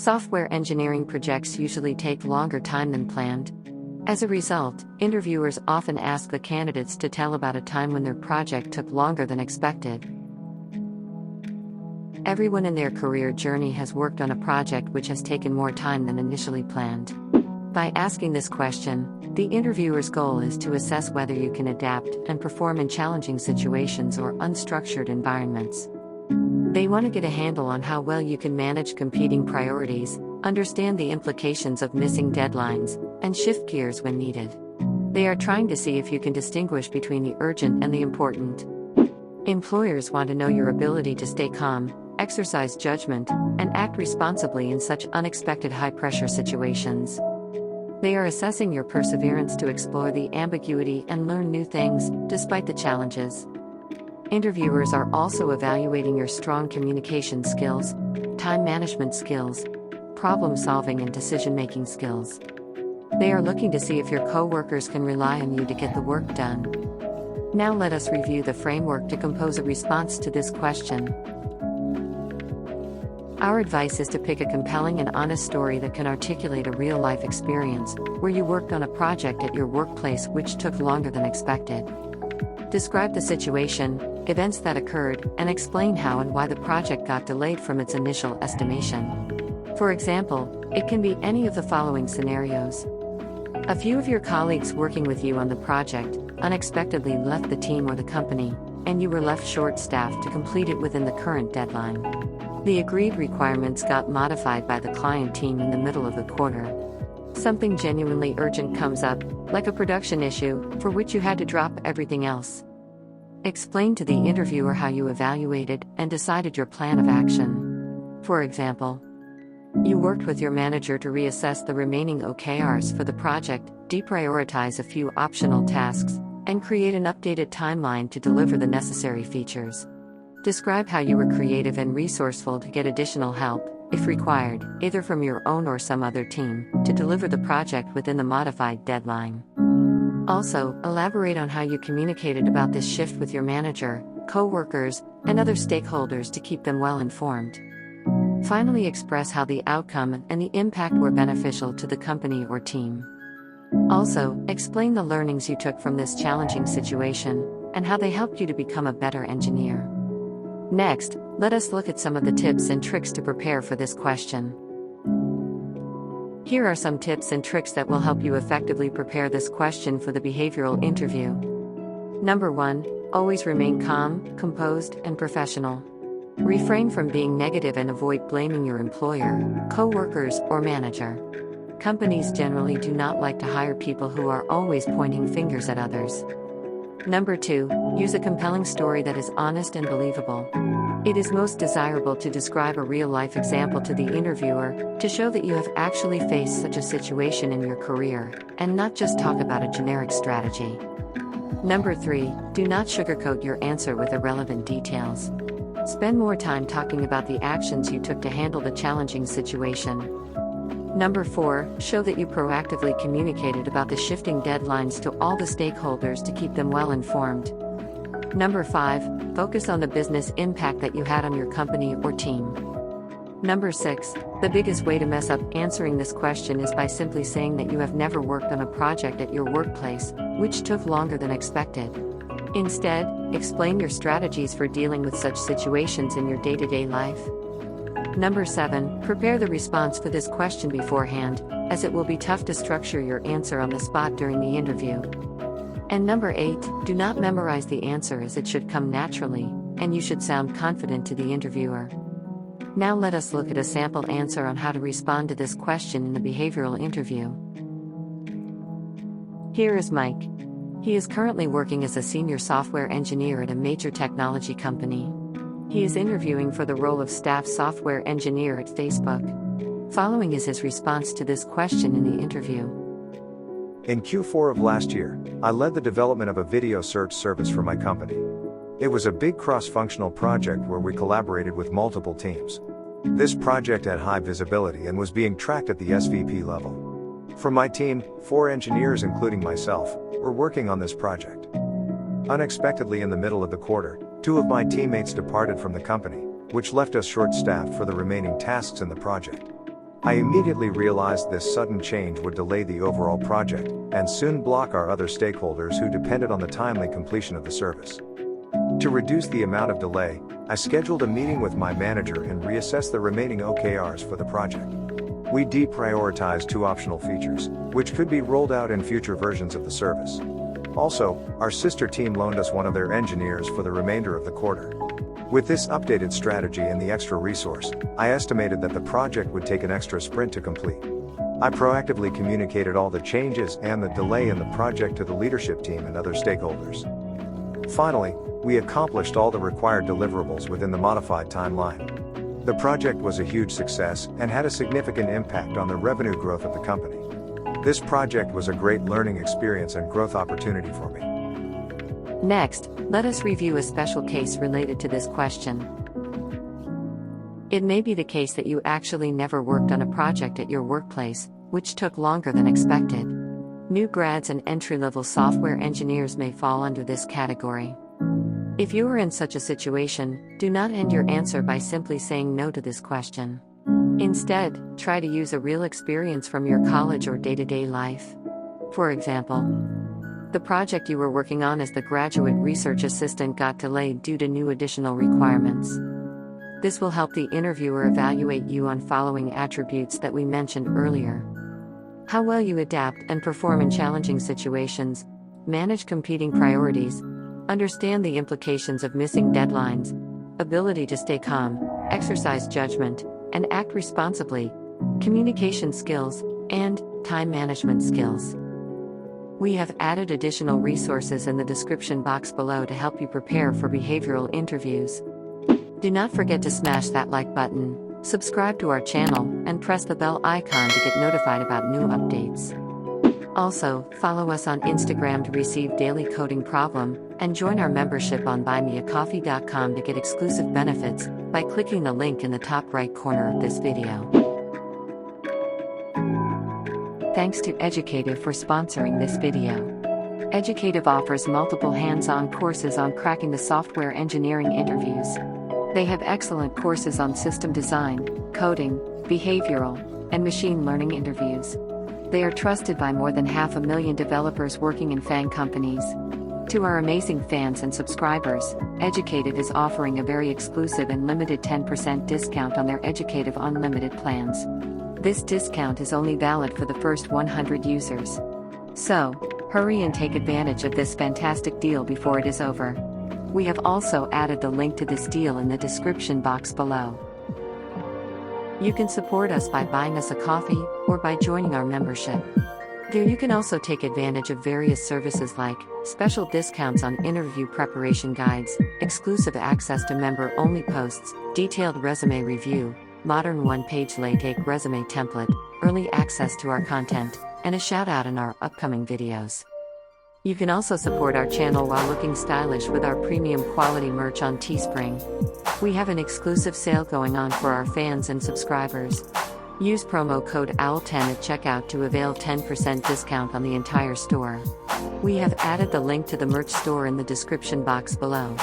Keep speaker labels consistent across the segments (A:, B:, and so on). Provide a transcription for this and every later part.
A: Software engineering projects usually take longer time than planned. As a result, interviewers often ask the candidates to tell about a time when their project took longer than expected. Everyone in their career journey has worked on a project which has taken more time than initially planned. By asking this question, the interviewer's goal is to assess whether you can adapt and perform in challenging situations or unstructured environments. They want to get a handle on how well you can manage competing priorities, understand the implications of missing deadlines, and shift gears when needed. They are trying to see if you can distinguish between the urgent and the important. Employers want to know your ability to stay calm, exercise judgment, and act responsibly in such unexpected high-pressure situations. They are assessing your perseverance to explore the ambiguity and learn new things, despite the challenges. Interviewers are also evaluating your strong communication skills, time management skills, problem-solving and decision-making skills. They are looking to see if your coworkers can rely on you to get the work done. Now let us review the framework to compose a response to this question. Our advice is to pick a compelling and honest story that can articulate a real-life experience, where you worked on a project at your workplace which took longer than expected. Describe the situation, events that occurred, and explain how and why the project got delayed from its initial estimation. For example, it can be any of the following scenarios. A few of your colleagues working with you on the project unexpectedly left the team or the company, and you were left short-staffed to complete it within the current deadline. The agreed requirements got modified by the client team in the middle of the quarter. Something genuinely urgent comes up, like a production issue, for which you had to drop everything else. Explain to the interviewer how you evaluated and decided your plan of action. For example, you worked with your manager to reassess the remaining OKRs for the project, deprioritize a few optional tasks, and create an updated timeline to deliver the necessary features. Describe how you were creative and resourceful to get additional help, if required, either from your own or some other team, to deliver the project within the modified deadline. Also, elaborate on how you communicated about this shift with your manager, co-workers, and other stakeholders to keep them well informed. Finally, express how the outcome and the impact were beneficial to the company or team. Also, explain the learnings you took from this challenging situation, and how they helped you to become a better engineer. Next, let us look at some of the tips and tricks to prepare for this question. Here are some tips and tricks that will help you effectively prepare this question for the behavioral interview. Number 1, always remain calm, composed, and professional. Refrain from being negative and avoid blaming your employer, coworkers, or manager. Companies generally do not like to hire people who are always pointing fingers at others. Number 2, use a compelling story that is honest and believable. It is most desirable to describe a real-life example to the interviewer, to show that you have actually faced such a situation in your career, and not just talk about a generic strategy. Number 3, do not sugarcoat your answer with irrelevant details. Spend more time talking about the actions you took to handle the challenging situation. Number 4, show that you proactively communicated about the shifting deadlines to all the stakeholders to keep them well informed. Number 5, focus on the business impact that you had on your company or team. Number 6, the biggest way to mess up answering this question is by simply saying that you have never worked on a project at your workplace, which took longer than expected. Instead, explain your strategies for dealing with such situations in your day-to-day life. Number 7, prepare the response for this question beforehand, as it will be tough to structure your answer on the spot during the interview. And number 8, do not memorize the answer, as it should come naturally, and you should sound confident to the interviewer. Now let us look at a sample answer on how to respond to this question in the behavioral interview. Here is Mike. He is currently working as a senior software engineer at a major technology company. He is interviewing for the role of staff software engineer at Facebook. Following is his response to this question in the interview.
B: In Q4 of last year, I led the development of a video search service for my company. It was a big cross-functional project where we collaborated with multiple teams. This project had high visibility and was being tracked at the SVP level. For my team, 4 engineers including myself, were working on this project. Unexpectedly in the middle of the quarter, 2 of my teammates departed from the company, which left us short-staffed for the remaining tasks in the project. I immediately realized this sudden change would delay the overall project, and soon block our other stakeholders who depended on the timely completion of the service. To reduce the amount of delay, I scheduled a meeting with my manager and reassessed the remaining OKRs for the project. We deprioritized 2 optional features, which could be rolled out in future versions of the service. Also, our sister team loaned us one of their engineers for the remainder of the quarter. With this updated strategy and the extra resource, I estimated that the project would take an extra sprint to complete. I proactively communicated all the changes and the delay in the project to the leadership team and other stakeholders. Finally, we accomplished all the required deliverables within the modified timeline. The project was a huge success and had a significant impact on the revenue growth of the company. This project was a great learning experience and growth opportunity for me.
A: Next, let us review a special case related to this question. It may be the case that you actually never worked on a project at your workplace, which took longer than expected. New grads and entry-level software engineers may fall under this category. If you are in such a situation, do not end your answer by simply saying no to this question. Instead, try to use a real experience from your college or day-to-day life. For example, the project you were working on as the graduate research assistant got delayed due to new additional requirements. This will help the interviewer evaluate you on following attributes that we mentioned earlier: how well you adapt and perform in challenging situations, manage competing priorities, understand the implications of missing deadlines, ability to stay calm, exercise judgment, and act responsibly, communication skills, and time management skills. We have added additional resources in the description box below to help you prepare for behavioral interviews. Do not forget to smash that like button, subscribe to our channel, and press the bell icon to get notified about new updates. Also, follow us on Instagram to receive daily coding problem, and join our membership on buymeacoffee.com to get exclusive benefits by clicking the link in the top right corner of this video. Thanks to Educative for sponsoring this video. Educative offers multiple hands-on courses on cracking the software engineering interviews. They have excellent courses on system design, coding, behavioral, and machine learning interviews. They are trusted by more than 500,000 developers working in FAANG companies. To our amazing fans and subscribers, Educative is offering a very exclusive and limited 10% discount on their Educative Unlimited plans. This discount is only valid for the first 100 users. So, hurry and take advantage of this fantastic deal before it is over. We have also added the link to this deal in the description box below. You can support us by buying us a coffee, or by joining our membership. There you can also take advantage of various services like special discounts on interview preparation guides, exclusive access to member-only posts, detailed resume review, modern one-page LaTeX resume template, early access to our content, and a shout-out in our upcoming videos. You can also support our channel while looking stylish with our premium quality merch on Teespring. We have an exclusive sale going on for our fans and subscribers. Use promo code OWL10 at checkout to avail 10% discount on the entire store. We have added the link to the merch store in the description box below.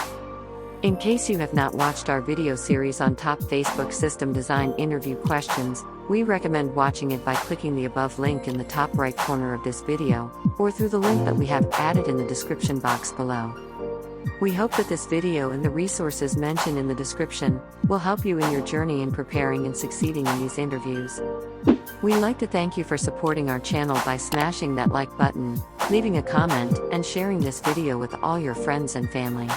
A: In case you have not watched our video series on top Facebook system design interview questions, we recommend watching it by clicking the above link in the top right corner of this video, or through the link that we have added in the description box below. We hope that this video and the resources mentioned in the description will help you in your journey in preparing and succeeding in these interviews. We'd like to thank you for supporting our channel by smashing that like button, leaving a comment, and sharing this video with all your friends and family.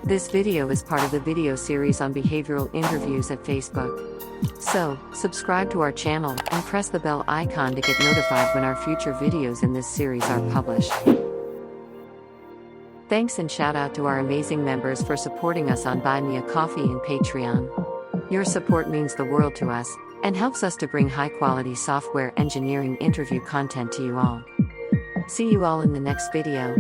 A: This video is part of the video series on behavioral interviews at Facebook. So, subscribe to our channel and press the bell icon to get notified when our future videos in this series are published. Thanks and shout out to our amazing members for supporting us on Buy Me a Coffee and Patreon. Your support means the world to us, and helps us to bring high-quality software engineering interview content to you all. See you all in the next video.